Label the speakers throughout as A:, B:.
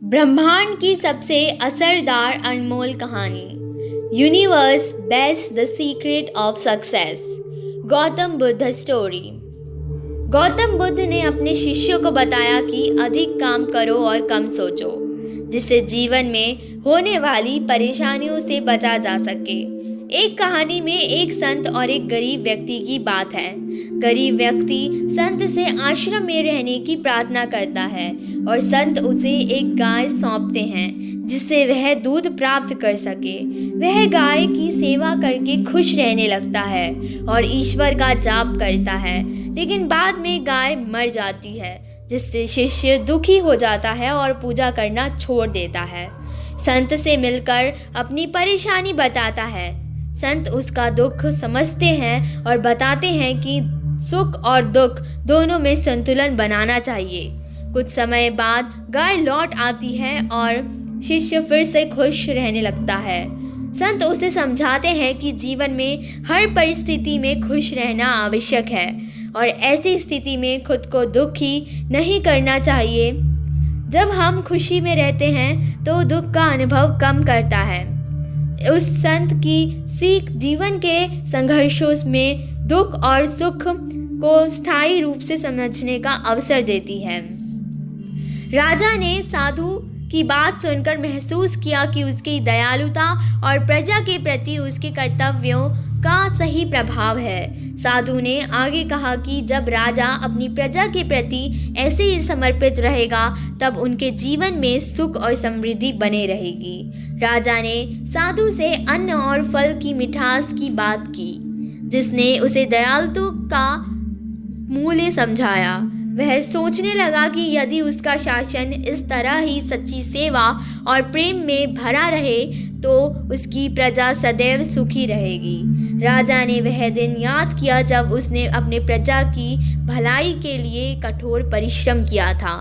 A: ब्रह्मांड की सबसे असरदार अनमोल कहानी। Universe best the secret of success. Gautam Buddha story. Gautam Buddha ने अपने शिष्यों को बताया कि अधिक काम करो और कम सोचो, जिससे जीवन में होने वाली परेशानियों से बचा जा सके। एक कहानी में एक संत और एक गरीब व्यक्ति की बात है। गरीब व्यक्ति संत से आश्रम में रहने की प्रार्थना करता है और संत उसे एक गाय सौंपते हैं जिससे वह दूध प्राप्त कर सके। वह गाय की सेवा करके खुश रहने लगता है और ईश्वर का जाप करता है, लेकिन बाद में गाय मर जाती है, जिससे शिष्य दुखी हो जाता है और पूजा करना छोड़ देता है। संत से मिलकर अपनी परेशानी बताता है। संत उसका दुख समझते हैं और बताते हैं कि सुख और दुख दोनों में संतुलन बनाना चाहिए। कुछ समय बाद गाय लौट आती है और शिष्य फिर से खुश रहने लगता है। संत उसे समझाते हैं कि जीवन में हर परिस्थिति में खुश रहना आवश्यक है और ऐसी स्थिति में खुद को दुखी नहीं करना चाहिए। जब हम खुशी में रहते हैं तो दुख का अनुभव कम करता है। उस संत की सीख जीवन के संघर्षों में दुख और सुख को स्थायी रूप से समझने का अवसर देती है। राजा ने साधु की बात सुनकर महसूस किया कि उसकी दयालुता और प्रजा के प्रति उसके कर्तव्यों का सही प्रभाव है। साधु ने आगे कहा कि जब राजा अपनी प्रजा के प्रति ऐसे ही समर्पित रहेगा तब उनके जीवन में सुख और समृद्धि बने रहेगी। राजा ने साधु से अन्न और फल की मिठास की बात की, जिसने उसे दयालुता का मूल्य समझाया। वह सोचने लगा कि यदि उसका शासन इस तरह ही सच्ची सेवा और प्रेम में भरा रहे तो उसकी प्रजा सदैव सुखी रहेगी। राजा ने वह दिन याद किया जब उसने अपने प्रजा की भलाई के लिए कठोर परिश्रम किया था।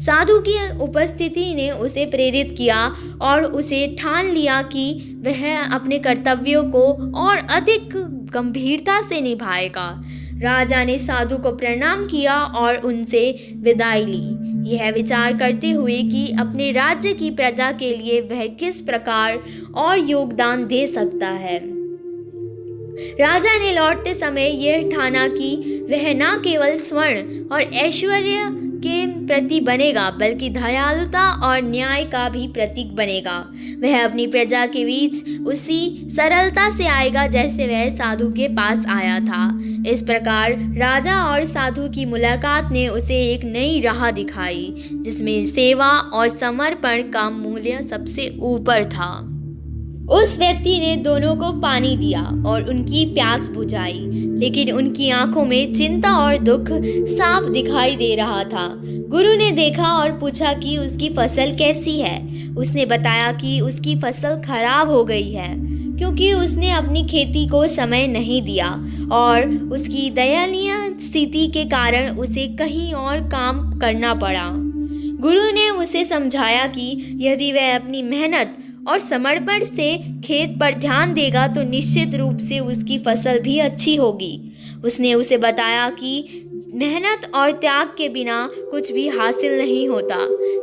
A: साधु की उपस्थिति ने उसे प्रेरित किया और उसे ठान लिया कि वह अपने कर्तव्यों को और अधिक गंभीरता से निभाएगा। राजा ने साधु को प्रणाम किया और उनसे विदाई ली, यह विचार करते हुए कि अपने राज्य की प्रजा के लिए वह किस प्रकार और योगदान दे सकता है। राजा ने लौटते समय यह ठाना कि वह न केवल स्वर्ण और ऐश्वर्य के प्रति बनेगा बल्कि दयालुता और न्याय का भी प्रतीक बनेगा। वह अपनी प्रजा के बीच उसी सरलता से आएगा जैसे वह साधु के पास आया था। इस प्रकार राजा और साधु की मुलाकात ने उसे एक नई राह दिखाई, जिसमें सेवा और समर्पण का मूल्य सबसे ऊपर था। उस व्यक्ति ने दोनों को पानी दिया और उनकी प्यास बुझाई, लेकिन उनकी आंखों में चिंता और दुख साफ दिखाई दे रहा था। गुरु ने देखा और पूछा कि उसकी फसल कैसी है। उसने बताया कि उसकी फसल खराब हो गई है क्योंकि उसने अपनी खेती को समय नहीं दिया और उसकी दयनीय स्थिति के कारण उसे कहीं और काम करना पड़ा। गुरु ने उसे समझाया कि यदि वह अपनी मेहनत और समर्पण से खेत पर ध्यान देगा तो निश्चित रूप से उसकी फसल भी अच्छी होगी। उसने उसे बताया कि मेहनत और त्याग के बिना कुछ भी हासिल नहीं होता।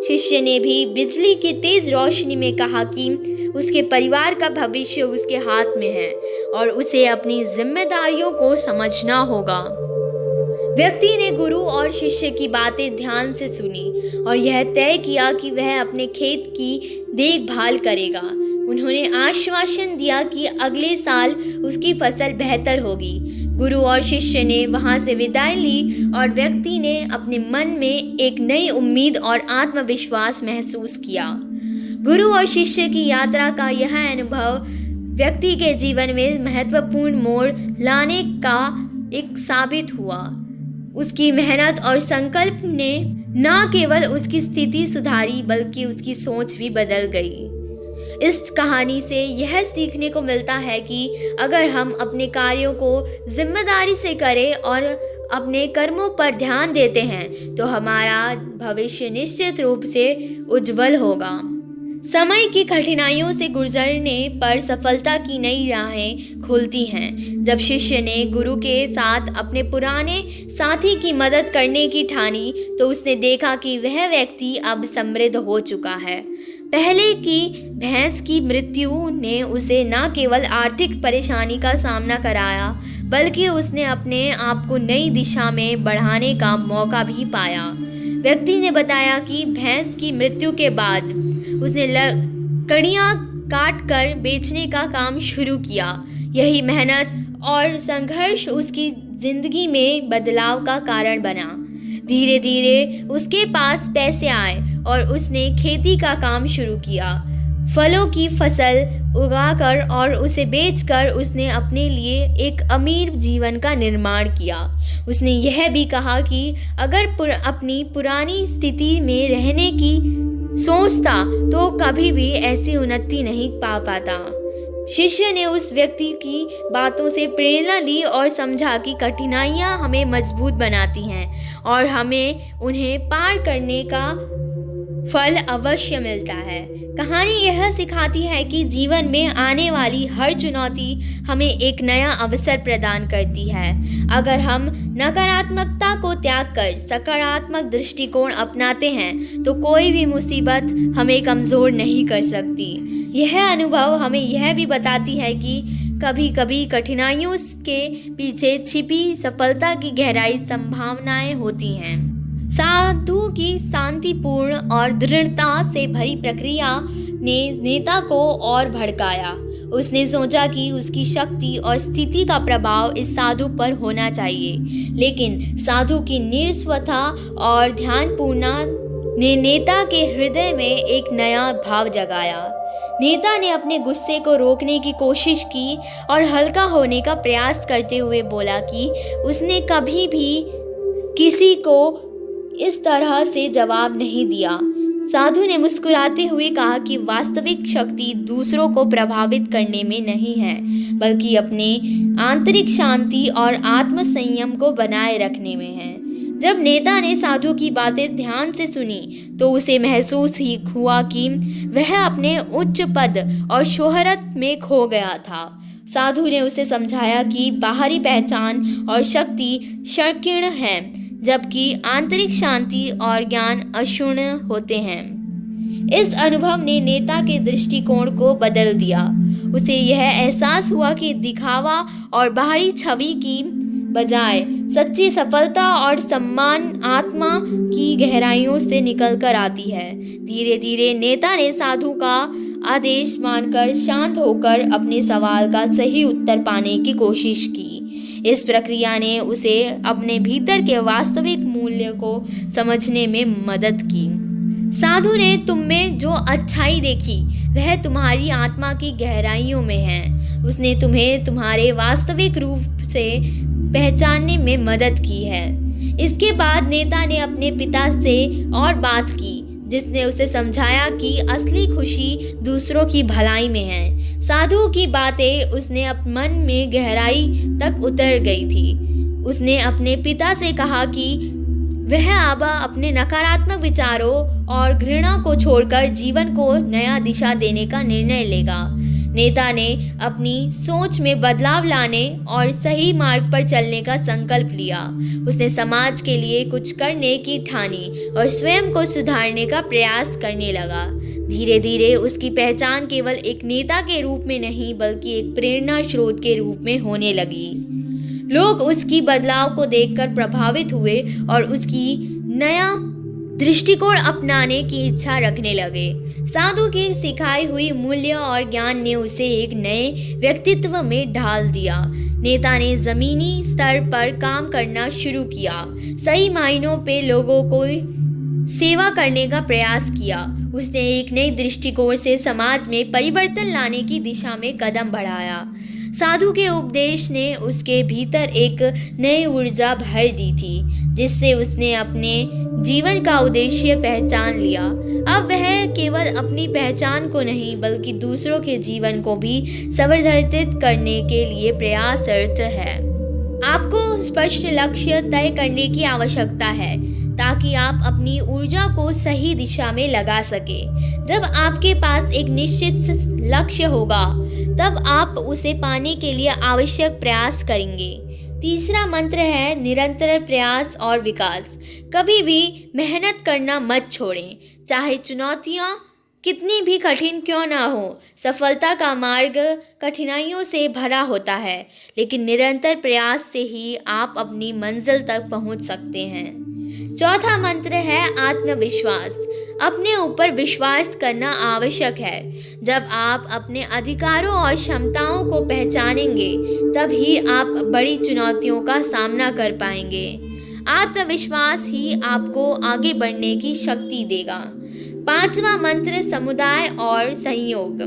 A: शिष्य ने भी बिजली की तेज रोशनी में कहा कि उसके परिवार का भविष्य उसके हाथ में है और उसे अपनी जिम्मेदारियों को समझना होगा। व्यक्ति ने गुरु और शिष्य की बातें ध्यान से सुनी और यह तय किया कि वह अपने खेत की देखभाल करेगा। उन्होंने आश्वासन दिया कि अगले साल उसकी फसल बेहतर होगी। गुरु और शिष्य ने वहां से विदाई ली और व्यक्ति ने अपने मन में एक नई उम्मीद और आत्मविश्वास महसूस किया। गुरु और शिष्य की यात्रा का यह अनुभव व्यक्ति के जीवन में महत्वपूर्ण मोड़ लाने का एक साबित हुआ। उसकी मेहनत और संकल्प ने न केवल उसकी स्थिति सुधारी बल्कि उसकी सोच भी बदल गई। इस कहानी से यह सीखने को मिलता है कि अगर हम अपने कार्यों को जिम्मेदारी से करें और अपने कर्मों पर ध्यान देते हैं तो हमारा भविष्य निश्चित रूप से उज्जवल होगा। समय की कठिनाइयों से गुजरने पर सफलता की नई राहें खुलती हैं। जब शिष्य ने गुरु के साथ अपने पुराने साथी की मदद करने की ठानी तो उसने देखा कि वह व्यक्ति अब समृद्ध हो चुका है। पहले की भैंस की मृत्यु ने उसे न केवल आर्थिक परेशानी का सामना कराया बल्कि उसने अपने आप को नई दिशा में बढ़ाने का मौका भी पाया। व्यक्ति ने बताया कि भैंस की मृत्यु के बाद उसने लकड़ियाँ काट कर बेचने का काम शुरू किया। यही मेहनत और संघर्ष उसकी जिंदगी में बदलाव का कारण बना। धीरे धीरे उसके पास पैसे आए और उसने खेती का काम शुरू किया। फलों की फसल उगाकर और उसे बेचकर उसने अपने लिए एक अमीर जीवन का निर्माण किया। उसने यह भी कहा कि अगर अपनी पुरानी स्थिति में रहने की सोचता तो कभी भी ऐसी उन्नति नहीं पा पाता। शिष्य ने उस व्यक्ति की बातों से प्रेरणा ली और समझा कि कठिनाइयाँ हमें मजबूत बनाती हैं और हमें उन्हें पार करने का फल अवश्य मिलता है। कहानी यह सिखाती है कि जीवन में आने वाली हर चुनौती हमें एक नया अवसर प्रदान करती है। अगर हम नकारात्मकता को त्याग कर सकारात्मक दृष्टिकोण अपनाते हैं तो कोई भी मुसीबत हमें कमज़ोर नहीं कर सकती। यह अनुभव हमें यह भी बताती है कि कभी कभी कठिनाइयों के पीछे छिपी सफलता की गहराई संभावनाएं होती हैं। साधु की शांतिपूर्ण और दृढ़ता से भरी प्रक्रिया ने नेता को और भड़काया। उसने सोचा कि उसकी शक्ति और स्थिति का प्रभाव इस साधु पर होना चाहिए, लेकिन साधु की निस्वार्थता और ध्यानपूर्णता ने नेता के हृदय में एक नया भाव जगाया। नेता ने अपने गुस्से को रोकने की कोशिश की और हल्का होने का प्रयास करते हुए बोला कि उसने कभी भी किसी को इस तरह से जवाब नहीं दिया। साधु ने मुस्कुराते हुए कहा कि वास्तविक शक्ति दूसरों को प्रभावित करने में नहीं है बल्कि अपने आंतरिक शांति और आत्मसंयम को बनाए रखने में है। जब नेता ने साधु की बातें ध्यान से सुनी तो उसे महसूस ही हुआ कि वह अपने उच्च पद और शोहरत में खो गया था। साधु ने उसे समझाया कि बाहरी पहचान और शक्ति क्षणिक है जबकि आंतरिक शांति और ज्ञान अक्षुण्ण होते हैं। इस अनुभव ने नेता के दृष्टिकोण को बदल दिया। उसे यह एहसास हुआ कि दिखावा और बाहरी छवि की बजाय सच्ची सफलता और सम्मान आत्मा की गहराइयों से निकल कर आती है। धीरे धीरे नेता ने साधु का आदेश मानकर शांत होकर अपने सवाल का सही उत्तर पाने की कोशिश की। इस प्रक्रिया ने उसे अपने भीतर के वास्तविक मूल्य को समझने में मदद की। साधु ने तुम में जो अच्छाई देखी वह तुम्हारी आत्मा की गहराइयों में है। उसने तुम्हें तुम्हारे वास्तविक रूप से पहचानने में मदद की है। इसके बाद नेता ने अपने पिता से और बात की जिसने उसे समझाया कि असली खुशी दूसरों की भलाई में है। साधु की बातें उसने अपने मन में गहराई तक उतर गई थी। उसने अपने पिता से कहा कि वह अब अपने नकारात्मक विचारों और घृणा को छोड़कर जीवन को नया दिशा देने का निर्णय लेगा। नेता ने अपनी सोच में बदलाव लाने और सही मार्ग पर चलने का संकल्प लिया। उसने समाज के लिए कुछ करने की ठानी और स्वयं को सुधारने का प्रयास करने लगा। धीरे धीरे उसकी पहचान केवल एक नेता के रूप में नहीं बल्कि एक प्रेरणा स्रोत के रूप में होने लगी। लोग उसकी बदलाव को देखकर प्रभावित हुए और उसकी नया दृष्टिकोण अपनाने की इच्छा रखने लगे। साधु की सिखाई हुई मूल्य और ज्ञान ने उसे एक नए व्यक्तित्व में ढाल दिया। नेता ने जमीनी स्तर पर काम करना शुरू किया, सही मायनों पे लोगों को सेवा करने का प्रयास किया। उसने एक नई दृष्टिकोण से समाज में परिवर्तन लाने की दिशा में कदम बढ़ाया। साधु के उपदेश ने उसके भीतर एक नई ऊर्जा भर दी थी जिससे उसने अपने जीवन का उद्देश्य पहचान लिया। अब वह केवल अपनी पहचान को नहीं बल्कि दूसरों के जीवन को भी संवर्धित करने के लिए प्रयासरत है। आपको स्पष्ट लक्ष्य तय करने की आवश्यकता है ताकि आप अपनी ऊर्जा को सही दिशा में लगा सके। जब आपके पास एक निश्चित लक्ष्य होगा तब आप उसे पाने के लिए आवश्यक प्रयास करेंगे। तीसरा मंत्र है निरंतर प्रयास और विकास। कभी भी मेहनत करना मत छोड़ें, चाहे चुनौतियाँ कितनी भी कठिन क्यों ना हो। सफलता का मार्ग कठिनाइयों से भरा होता है, लेकिन निरंतर प्रयास से ही आप अपनी मंजिल तक पहुंच सकते हैं। चौथा मंत्र है आत्मविश्वास। अपने ऊपर विश्वास करना आवश्यक है। जब आप अपने अधिकारों और क्षमताओं को पहचानेंगे, तभी आप बड़ी चुनौतियों का सामना कर पाएंगे। आत्मविश्वास ही आपको आगे बढ़ने की शक्ति देगा। पांचवा मंत्र समुदाय और सहयोग।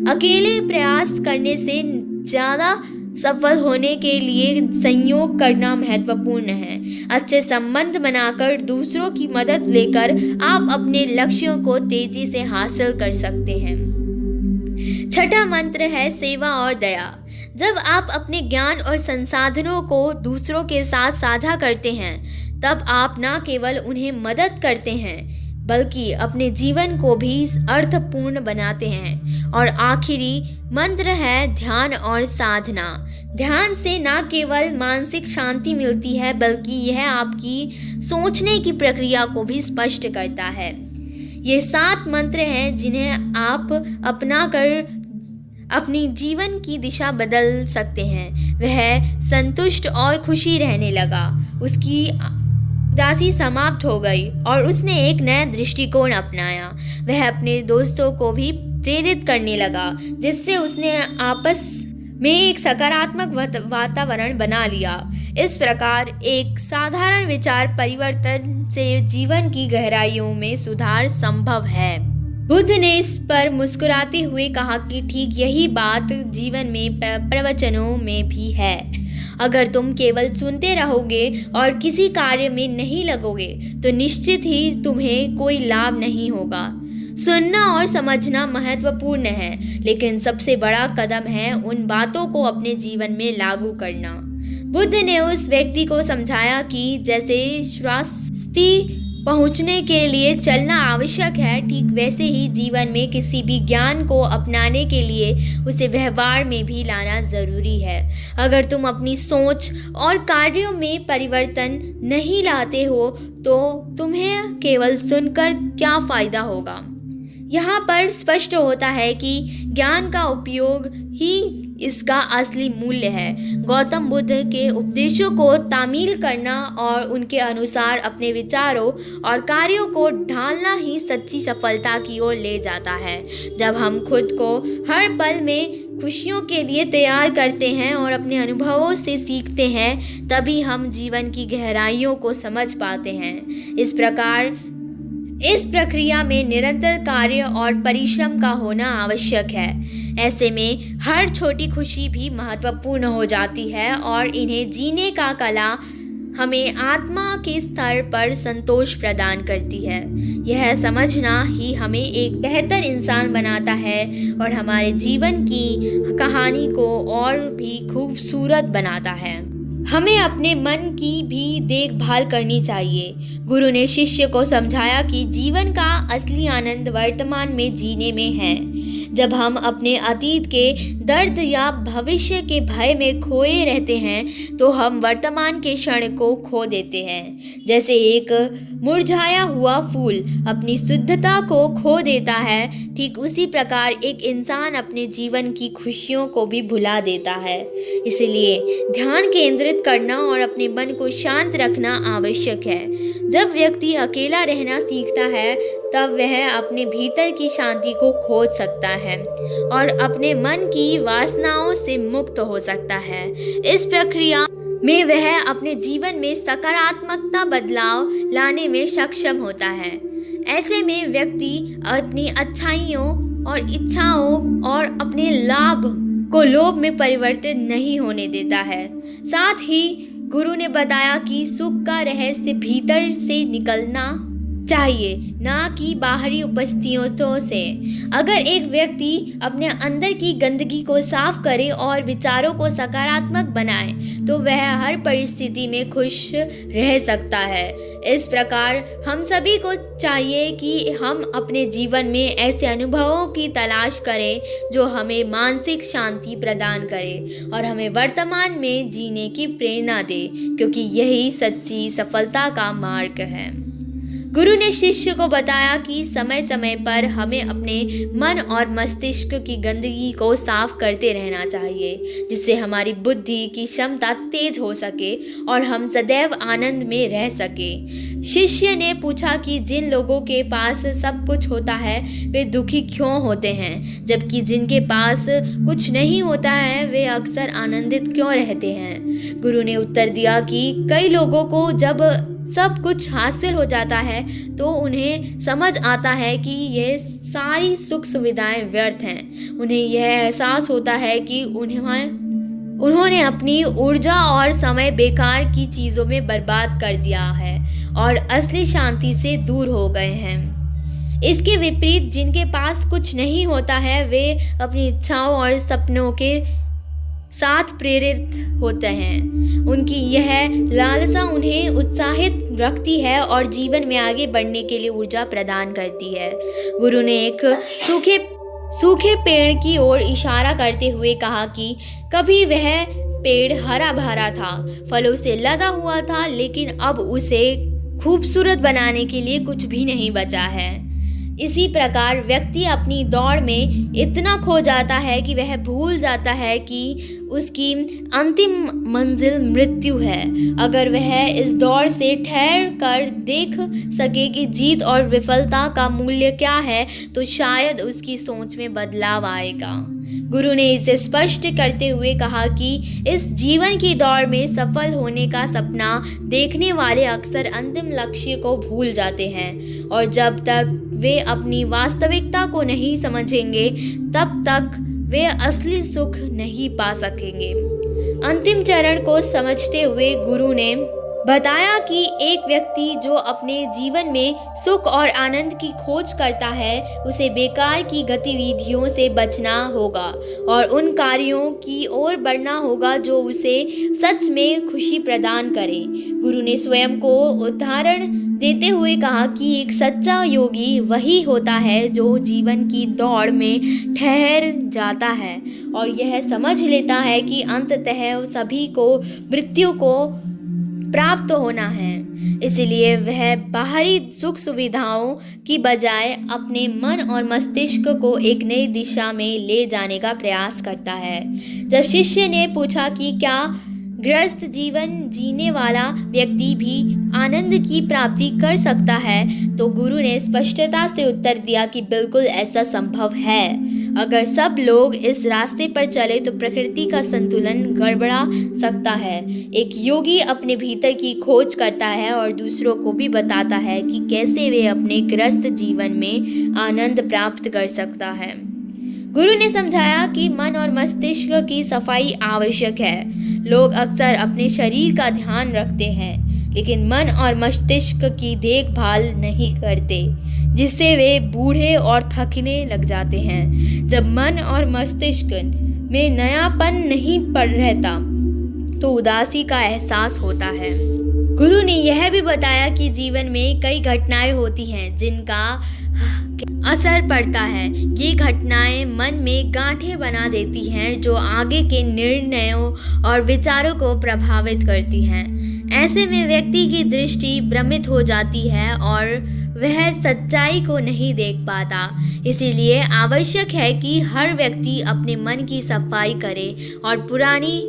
A: अकेले प्रयास करने से ज़्यादा सफल होने के लिए सहयोग करना महत्वपूर्ण है। अच्छे संबंध बनाकर दूसरों की मदद लेकर आप अपने लक्ष्यों को तेजी से हासिल कर सकते हैं। छठा मंत्र है सेवा और दया। जब आप अपने ज्ञान और संसाधनों को दूसरों के साथ साझा करते हैं, तब आप न केवल उन्हें मदद करते हैं, बल्कि अपने जीवन को भी अर्थपूर्ण बनाते हैं। और आखिरी मंत्र है ध्यान और साधना। ध्यान से न केवल मानसिक शांति मिलती है, बल्कि यह आपकी सोचने की प्रक्रिया को भी स्पष्ट करता है। ये 7 मंत्र हैं जिन्हें आप अपना कर अपनी जीवन की दिशा बदल सकते हैं। वह संतुष्ट और खुशी रहने लगा, उसकी उदासी समाप्त हो गई और उसने एक नया दृष्टिकोण अपनाया। वह अपने दोस्तों को भी प्रेरित करने लगा, जिससे उसने आपस में एक सकारात्मक वातावरण बना लिया। इस प्रकार एक साधारण विचार परिवर्तन से जीवन की गहराइयों में सुधार संभव है। बुद्ध ने इस पर मुस्कुराते हुए कहा कि ठीक यही बात जीवन में प्रवचनों में भी है। अगर तुम केवल सुनते रहोगे और किसी कार्य में नहीं लगोगे, तो निश्चित ही तुम्हें कोई लाभ नहीं होगा। सुनना और समझना महत्वपूर्ण है, लेकिन सबसे बड़ा कदम है उन बातों को अपने जीवन में लागू करना। बुद्ध ने उस व्यक्ति को समझाया कि जैसे शास्ति पहुंचने के लिए चलना आवश्यक है, ठीक वैसे ही जीवन में किसी भी ज्ञान को अपनाने के लिए उसे व्यवहार में भी लाना ज़रूरी है। अगर तुम अपनी सोच और कार्यों में परिवर्तन नहीं लाते हो, तो तुम्हें केवल सुनकर क्या फ़ायदा होगा। यहाँ पर स्पष्ट होता है कि ज्ञान का उपयोग ही इसका असली मूल्य है। गौतम बुद्ध के उपदेशों को तामील करना और उनके अनुसार अपने विचारों और कार्यों को ढालना ही सच्ची सफलता की ओर ले जाता है। जब हम खुद को हर पल में खुशियों के लिए तैयार करते हैं और अपने अनुभवों से सीखते हैं, तभी हम जीवन की गहराइयों को समझ पाते हैं। इस प्रक्रिया में निरंतर कार्य और परिश्रम का होना आवश्यक है। ऐसे में हर छोटी खुशी भी महत्वपूर्ण हो जाती है और इन्हें जीने का कला हमें आत्मा के स्तर पर संतोष प्रदान करती है। यह समझना ही हमें एक बेहतर इंसान बनाता है और हमारे जीवन की कहानी को और भी खूबसूरत बनाता है। हमें अपने मन की भी देखभाल करनी चाहिए। गुरु ने शिष्य को समझाया कि जीवन का असली आनंद वर्तमान में जीने में है। जब हम अपने अतीत के दर्द या भविष्य के भय में खोए रहते हैं, तो हम वर्तमान के क्षण को खो देते हैं। जैसे एक मुरझाया हुआ फूल अपनी शुद्धता को खो देता है, ठीक उसी प्रकार एक इंसान अपने जीवन की खुशियों को भी भुला देता है। इसलिए ध्यान केंद्रित करना और अपने मन को शांत रखना आवश्यक है। जब व्यक्ति अकेला रहना सीखता है, तब वह अपने भीतर की शांति को खोज सकता है और अपने मन की वासनाओं से मुक्त हो सकता है। इस प्रक्रिया में वह अपने जीवन में सकारात्मकता बदलाव लाने में सक्षम होता है। ऐसे में व्यक्ति अपनी अच्छाइयों और इच्छाओं और अपने लाभ को लोभ में परिवर्तित नहीं होने देता है। साथ ही गुरु ने बताया कि सुख का रहस्य भीतर से निकलना चाहिए, ना कि बाहरी उपस्थितियों से। अगर एक व्यक्ति अपने अंदर की गंदगी को साफ करे और विचारों को सकारात्मक बनाए तो वह हर परिस्थिति में खुश रह सकता है। इस प्रकार हम सभी को चाहिए कि हम अपने जीवन में ऐसे अनुभवों की तलाश करें जो हमें मानसिक शांति प्रदान करे और हमें वर्तमान में जीने की प्रेरणा दे, क्योंकि यही सच्ची सफलता का मार्ग है। गुरु ने शिष्य को बताया कि समय समय पर हमें अपने मन और मस्तिष्क की गंदगी को साफ करते रहना चाहिए, जिससे हमारी बुद्धि की क्षमता तेज हो सके और हम सदैव आनंद में रह सके। शिष्य ने पूछा कि जिन लोगों के पास सब कुछ होता है वे दुखी क्यों होते हैं, जबकि जिनके पास कुछ नहीं होता है वे अक्सर आनंदित क्यों रहते हैं। गुरु ने उत्तर दिया कि कई लोगों को जब सब कुछ हासिल हो जाता है तो उन्हें समझ आता है कि ये सारी सुख सुविधाएं व्यर्थ हैं। उन्हें यह एहसास होता है कि उन्होंने अपनी ऊर्जा और समय बेकार की चीज़ों में बर्बाद कर दिया है और असली शांति से दूर हो गए हैं। इसके विपरीत जिनके पास कुछ नहीं होता है वे अपनी इच्छाओं और सपनों के साथ प्रेरित होते हैं। उनकी यह लालसा उन्हें उत्साहित रखती है और जीवन में आगे बढ़ने के लिए ऊर्जा प्रदान करती है। गुरु ने एक सूखे पेड़ की ओर इशारा करते हुए कहा कि कभी वह पेड़ हरा भरा था, फलों से लदा हुआ था, लेकिन अब उसे खूबसूरत बनाने के लिए कुछ भी नहीं बचा है। इसी प्रकार व्यक्ति अपनी दौड़ में इतना खो जाता है कि वह भूल जाता है कि उसकी अंतिम मंजिल मृत्यु है। अगर वह इस दौड़ से ठहर कर देख सके कि जीत और विफलता का मूल्य क्या है तो शायद उसकी सोच में बदलाव आएगा। गुरु ने इसे स्पष्ट करते हुए कहा कि इस जीवन की दौड़ में सफल होने का सपना देखने वाले अक्सर अंतिम लक्ष्य को भूल जाते हैं और जब तक वे अपनी वास्तविकता को नहीं समझेंगे तब तक वे असली सुख नहीं पा सकेंगे। अंतिम चरण को समझते हुए गुरु ने बताया कि एक व्यक्ति जो अपने जीवन में सुख और आनंद की खोज करता है उसे बेकार की गतिविधियों से बचना होगा और उन कार्यों की ओर बढ़ना होगा जो उसे सच में खुशी प्रदान करें। गुरु ने स्वयं को उदाहरण देते हुए कहा कि एक सच्चा योगी वही होता है जो जीवन की दौड़ में ठहर जाता है और यह समझ लेता है कि अंततः सभी को मृत्यु को प्राप्त होना है। इसलिए वह बाहरी सुख सुविधाओं की बजाय अपने मन और मस्तिष्क को एक नई दिशा में ले जाने का प्रयास करता है। जब शिष्य ने पूछा कि क्या गृहस्थ जीवन जीने वाला व्यक्ति भी आनंद की प्राप्ति कर सकता है तो गुरु ने स्पष्टता से उत्तर दिया कि बिल्कुल ऐसा संभव है। अगर सब लोग इस रास्ते पर चले तो प्रकृति का संतुलन गड़बड़ा सकता है। एक योगी अपने भीतर की खोज करता है और दूसरों को भी बताता है कि कैसे वे अपने गृहस्थ जीवन में आनंद प्राप्त कर सकता है। गुरु ने समझाया कि मन और मस्तिष्क की सफाई आवश्यक है। लोग अक्सर अपने शरीर का ध्यान रखते हैं लेकिन मन और मस्तिष्क की देखभाल नहीं करते, जिससे वे बूढ़े और थकने लग जाते हैं। जब मन और मस्तिष्क में नयापन नहीं पड़ रहता तो उदासी का एहसास होता है। गुरु ने यह भी बताया कि जीवन में कई घटनाएं होती हैं जिनका असर पड़ता है। ये घटनाएं मन में गांठें बना देती हैं जो आगे के निर्णयों और विचारों को प्रभावित करती हैं। ऐसे में व्यक्ति की दृष्टि भ्रमित हो जाती है और वह सच्चाई को नहीं देख पाता। इसीलिए आवश्यक है कि हर व्यक्ति अपने मन की सफाई करे और पुरानी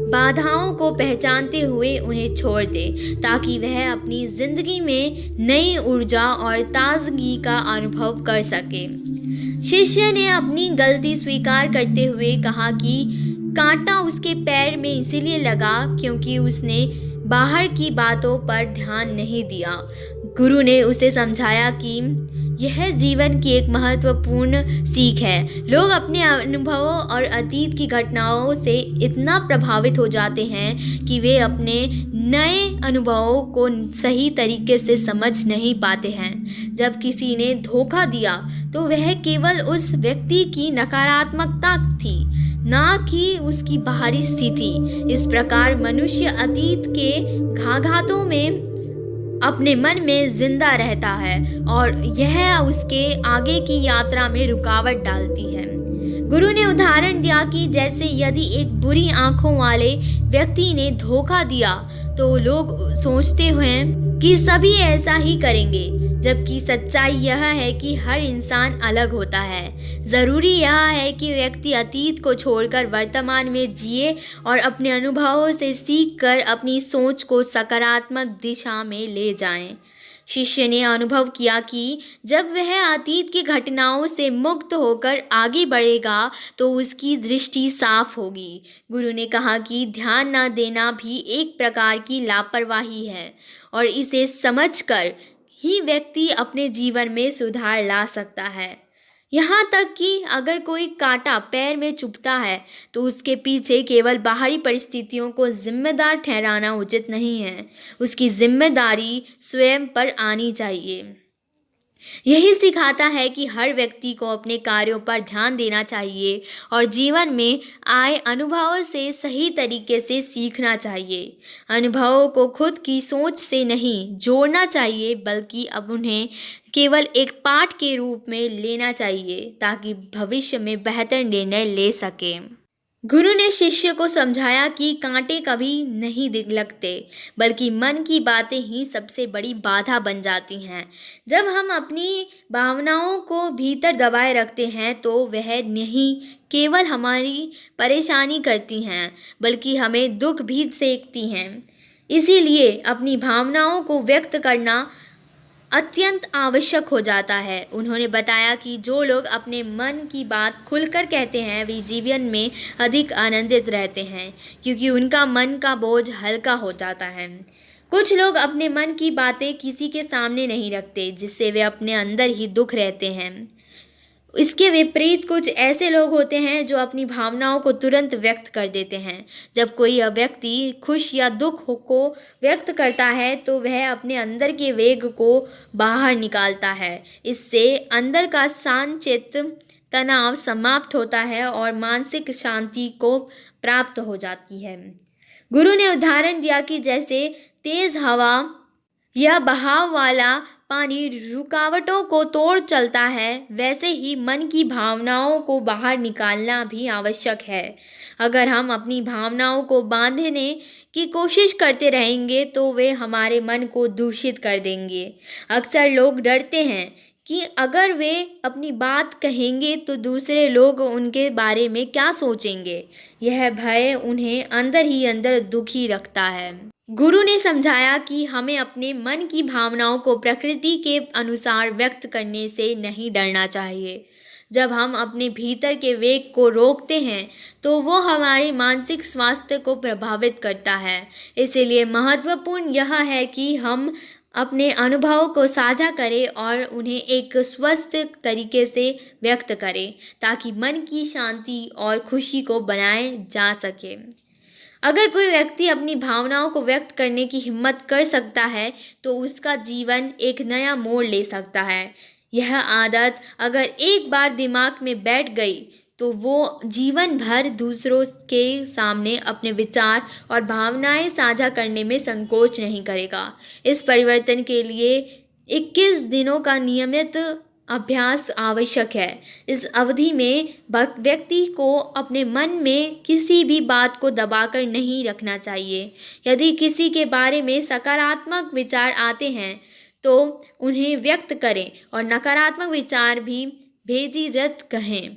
A: बाधाओं को पहचानते हुए उन्हें छोड़ दे ताकि वह अपनी जिंदगी में नई ऊर्जा और ताजगी का अनुभव कर सके। शिष्य ने अपनी गलती स्वीकार करते हुए कहा कि कांटा उसके पैर में इसीलिए लगा क्योंकि उसने बाहर की बातों पर ध्यान नहीं दिया। गुरु ने उसे समझाया कि यह जीवन की एक महत्वपूर्ण सीख है। लोग अपने अनुभवों और अतीत की घटनाओं से इतना प्रभावित हो जाते हैं कि वे अपने नए अनुभवों को सही तरीके से समझ नहीं पाते हैं। जब किसी ने धोखा दिया तो वह केवल उस व्यक्ति की नकारात्मकता थी, ना कि उसकी बाहरी स्थिति। इस प्रकार मनुष्य अतीत के घाघातों में अपने मन में जिंदा रहता है और यह उसके आगे की यात्रा में रुकावट डालती है। गुरु ने उदाहरण दिया कि जैसे यदि एक बुरी आंखों वाले व्यक्ति ने धोखा दिया तो लोग सोचते हैं कि सभी ऐसा ही करेंगे, जबकि सच्चाई यह है कि हर इंसान अलग होता है। ज़रूरी यह है कि व्यक्ति अतीत को छोड़कर वर्तमान में जिए और अपने अनुभवों से सीख कर अपनी सोच को सकारात्मक दिशा में ले जाएं। शिष्य ने अनुभव किया कि जब वह अतीत की घटनाओं से मुक्त होकर आगे बढ़ेगा तो उसकी दृष्टि साफ होगी। गुरु ने कहा कि ध्यान न देना भी एक प्रकार की लापरवाही है और इसे समझकर ही व्यक्ति अपने जीवन में सुधार ला सकता है। यहाँ तक कि अगर कोई कांटा पैर में चुभता है तो उसके पीछे केवल बाहरी परिस्थितियों को जिम्मेदार ठहराना उचित नहीं है। उसकी जिम्मेदारी स्वयं पर आनी चाहिए। यही सिखाता है कि हर व्यक्ति को अपने कार्यों पर ध्यान देना चाहिए और जीवन में आए अनुभवों से सही तरीके से सीखना चाहिए। अनुभवों को खुद की सोच से नहीं जोड़ना चाहिए, बल्कि अब उन्हें केवल एक पाठ के रूप में लेना चाहिए ताकि भविष्य में बेहतर निर्णय ले सकें। गुरु ने शिष्य को समझाया कि कांटे कभी नहीं लगते, बल्कि मन की बातें ही सबसे बड़ी बाधा बन जाती हैं। जब हम अपनी भावनाओं को भीतर दबाए रखते हैं तो वह नहीं केवल हमारी परेशानी करती हैं, बल्कि हमें दुख भी सेकती हैं। इसीलिए अपनी भावनाओं को व्यक्त करना अत्यंत आवश्यक हो जाता है। उन्होंने बताया कि जो लोग अपने मन की बात खुलकर कहते हैं वे जीवन में अधिक आनंदित रहते हैं, क्योंकि उनका मन का बोझ हल्का हो जाता है। कुछ लोग अपने मन की बातें किसी के सामने नहीं रखते, जिससे वे अपने अंदर ही दुख रहते हैं। इसके विपरीत कुछ ऐसे लोग होते हैं जो अपनी भावनाओं को तुरंत व्यक्त कर देते हैं। जब कोई व्यक्ति खुश या दुख को व्यक्त करता है तो वह अपने अंदर के वेग को बाहर निकालता है। इससे अंदर का संचित तनाव समाप्त होता है और मानसिक शांति को प्राप्त हो जाती है। गुरु ने उदाहरण दिया कि जैसे तेज हवा या बहाव वाला पानी रुकावटों को तोड़ चलता है, वैसे ही मन की भावनाओं को बाहर निकालना भी आवश्यक है। अगर हम अपनी भावनाओं को बांधने की कोशिश करते रहेंगे तो वे हमारे मन को दूषित कर देंगे। अक्सर लोग डरते हैं कि अगर वे अपनी बात कहेंगे तो दूसरे लोग उनके बारे में क्या सोचेंगे। यह भय उन्हें अंदर ही अंदर दुखी रखता है। गुरु ने समझाया कि हमें अपने मन की भावनाओं को प्रकृति के अनुसार व्यक्त करने से नहीं डरना चाहिए। जब हम अपने भीतर के वेग को रोकते हैं तो वो हमारे मानसिक स्वास्थ्य को प्रभावित करता है। इसीलिए महत्वपूर्ण यह है कि हम अपने अनुभवों को साझा करें और उन्हें एक स्वस्थ तरीके से व्यक्त करें, ताकि मन की शांति और खुशी को बनाए जा सके। अगर कोई व्यक्ति अपनी भावनाओं को व्यक्त करने की हिम्मत कर सकता है तो उसका जीवन एक नया मोड़ ले सकता है। यह आदत अगर एक बार दिमाग में बैठ गई तो वो जीवन भर दूसरों के सामने अपने विचार और भावनाएं साझा करने में संकोच नहीं करेगा। इस परिवर्तन के लिए 21 दिनों का नियमित अभ्यास आवश्यक है। इस अवधि में व्यक्ति को अपने मन में किसी भी बात को दबाकर नहीं रखना चाहिए। यदि किसी के बारे में सकारात्मक विचार आते हैं तो उन्हें व्यक्त करें और नकारात्मक विचार भी बेझिझक कहें।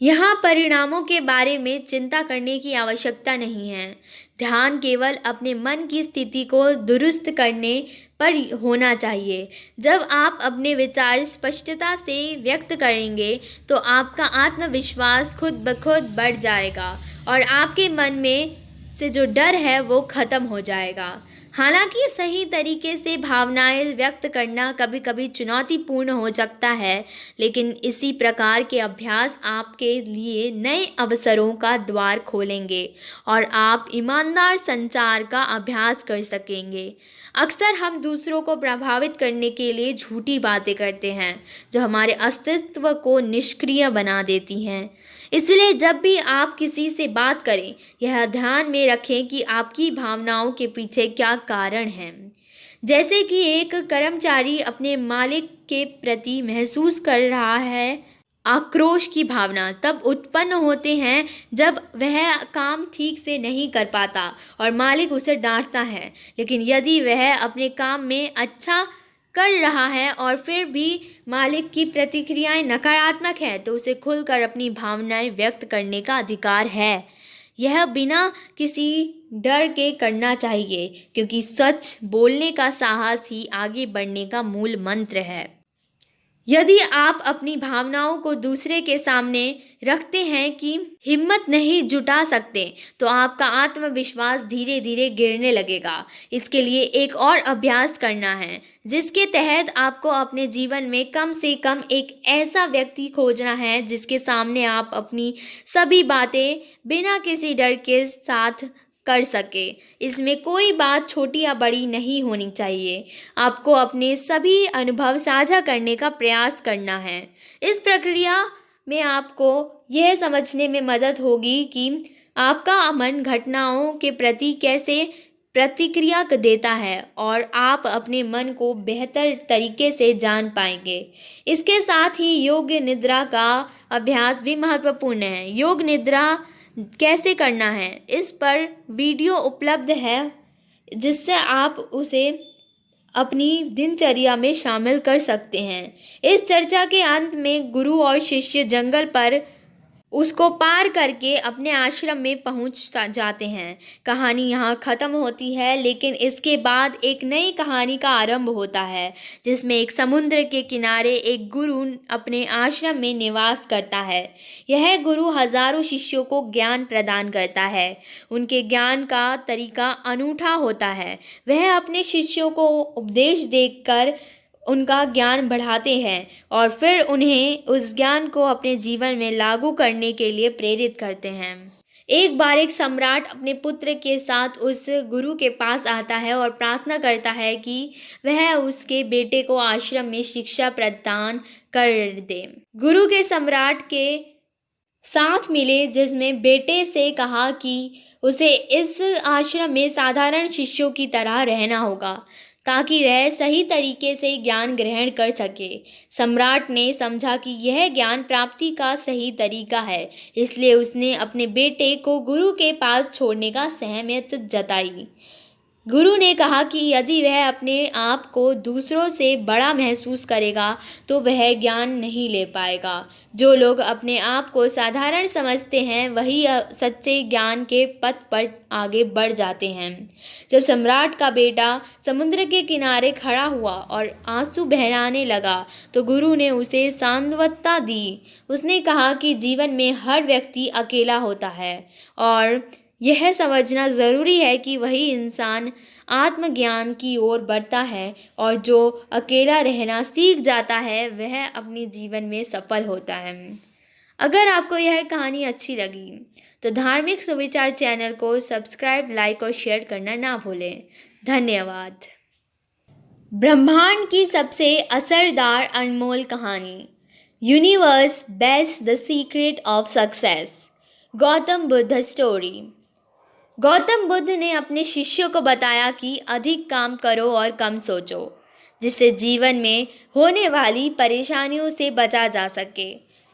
A: यहाँ परिणामों के बारे में चिंता करने की आवश्यकता नहीं है। ध्यान केवल अपने मन की स्थिति को दुरुस्त करने पर होना चाहिए। जब आप अपने विचार स्पष्टता से व्यक्त करेंगे तो आपका आत्मविश्वास खुद ब खुद बढ़ जाएगा और आपके मन में से जो डर है वो ख़त्म हो जाएगा। हालांकि सही तरीके से भावनाएं व्यक्त करना कभी कभी चुनौतीपूर्ण हो सकता है, लेकिन इसी प्रकार के अभ्यास आपके लिए नए अवसरों का द्वार खोलेंगे और आप ईमानदार संचार का अभ्यास कर सकेंगे। अक्सर हम दूसरों को प्रभावित करने के लिए झूठी बातें करते हैं जो हमारे अस्तित्व को निष्क्रिय बना देती हैं। इसलिए जब भी आप किसी से बात करें, यह ध्यान में रखें कि आपकी भावनाओं के पीछे क्या कारण है। जैसे कि एक कर्मचारी अपने मालिक के प्रति महसूस कर रहा है, आक्रोश की भावना तब उत्पन्न होते हैं जब वह काम ठीक से नहीं कर पाता और मालिक उसे डांटता है। लेकिन यदि वह अपने काम में अच्छा कर रहा है और फिर भी मालिक की प्रतिक्रियाएं नकारात्मक है, तो उसे खुलकर अपनी भावनाएं व्यक्त करने का अधिकार है। यह बिना किसी डर के करना चाहिए, क्योंकि सच बोलने का साहस ही आगे बढ़ने का मूल मंत्र है। यदि आप अपनी भावनाओं को दूसरे के सामने रखते हैं कि हिम्मत नहीं जुटा सकते, तो आपका आत्मविश्वास धीरे धीरे गिरने लगेगा। इसके लिए एक और अभ्यास करना है, जिसके तहत आपको अपने जीवन में कम से कम एक ऐसा व्यक्ति खोजना है जिसके सामने आप अपनी सभी बातें बिना किसी डर के साथ कर सके। इसमें कोई बात छोटी या बड़ी नहीं होनी चाहिए। आपको अपने सभी अनुभव साझा करने का प्रयास करना है। इस प्रक्रिया में आपको यह समझने में मदद होगी कि आपका मन घटनाओं के प्रति कैसे प्रतिक्रिया देता है और आप अपने मन को बेहतर तरीके से जान पाएंगे। इसके साथ ही योग निद्रा का अभ्यास भी महत्वपूर्ण है। योग निद्रा कैसे करना है, इस पर वीडियो उपलब्ध है, जिससे आप उसे अपनी दिनचर्या में शामिल कर सकते हैं। इस चर्चा के अंत में गुरु और शिष्य जंगल पर उसको पार करके अपने आश्रम में पहुंच जाते हैं। कहानी यहाँ ख़त्म होती है, लेकिन इसके बाद एक नई कहानी का आरंभ होता है, जिसमें एक समुद्र के किनारे एक गुरु अपने आश्रम में निवास करता है। यह गुरु हजारों शिष्यों को ज्ञान प्रदान करता है। उनके ज्ञान का तरीका अनूठा होता है। वह अपने शिष्यों को उपदेश देकर उनका ज्ञान बढ़ाते हैं और फिर उन्हें उस ज्ञान को अपने जीवन में लागू करने के लिए प्रेरित करते हैं। एक बार एक सम्राट अपने पुत्र के साथ उस गुरु के पास आता है और प्रार्थना करता है कि वह उसके बेटे को आश्रम में शिक्षा प्रदान कर दे। गुरु के सम्राट के साथ मिले, जिसमें बेटे से कहा कि उसे इस आश्रम में साधारण शिष्यों की तरह रहना होगा, ताकि वह सही तरीके से ज्ञान ग्रहण कर सके। सम्राट ने समझा कि यह ज्ञान प्राप्ति का सही तरीका है, इसलिए उसने अपने बेटे को गुरु के पास छोड़ने का सहमति जताई। गुरु ने कहा कि यदि वह अपने आप को दूसरों से बड़ा महसूस करेगा तो वह ज्ञान नहीं ले पाएगा। जो लोग अपने आप को साधारण समझते हैं वही सच्चे ज्ञान के पथ पर आगे बढ़ जाते हैं। जब सम्राट का बेटा समुद्र के किनारे खड़ा हुआ और आंसू बहलाने लगा तो गुरु ने उसे सांत्वना दी। उसने कहा कि जीवन में हर व्यक्ति अकेला होता है और यह समझना ज़रूरी है कि वही इंसान आत्मज्ञान की ओर बढ़ता है, और जो अकेला रहना सीख जाता है वह अपने जीवन में सफल होता है। अगर आपको यह कहानी अच्छी लगी तो धार्मिक सुविचार चैनल को सब्सक्राइब, लाइक और शेयर करना ना भूलें। धन्यवाद। ब्रह्मांड की सबसे असरदार अनमोल कहानी, universe best the secret of success, Gautam Buddha story. Gautam Buddha ने अपने शिष्यों को बताया कि अधिक काम करो और कम सोचो, जिससे जीवन में होने वाली परेशानियों से बचा जा सके।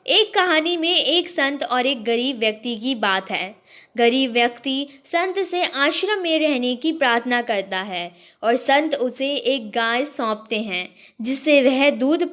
A: एक कहानी में एक संत और एक गरीब व्यक्ति की बात है। गरीब व्यक्ति संत से आश्रम में रहने की प्रार्थना करता है और संत उसे एक गाय सौंपते हैं, जिससे वह दूध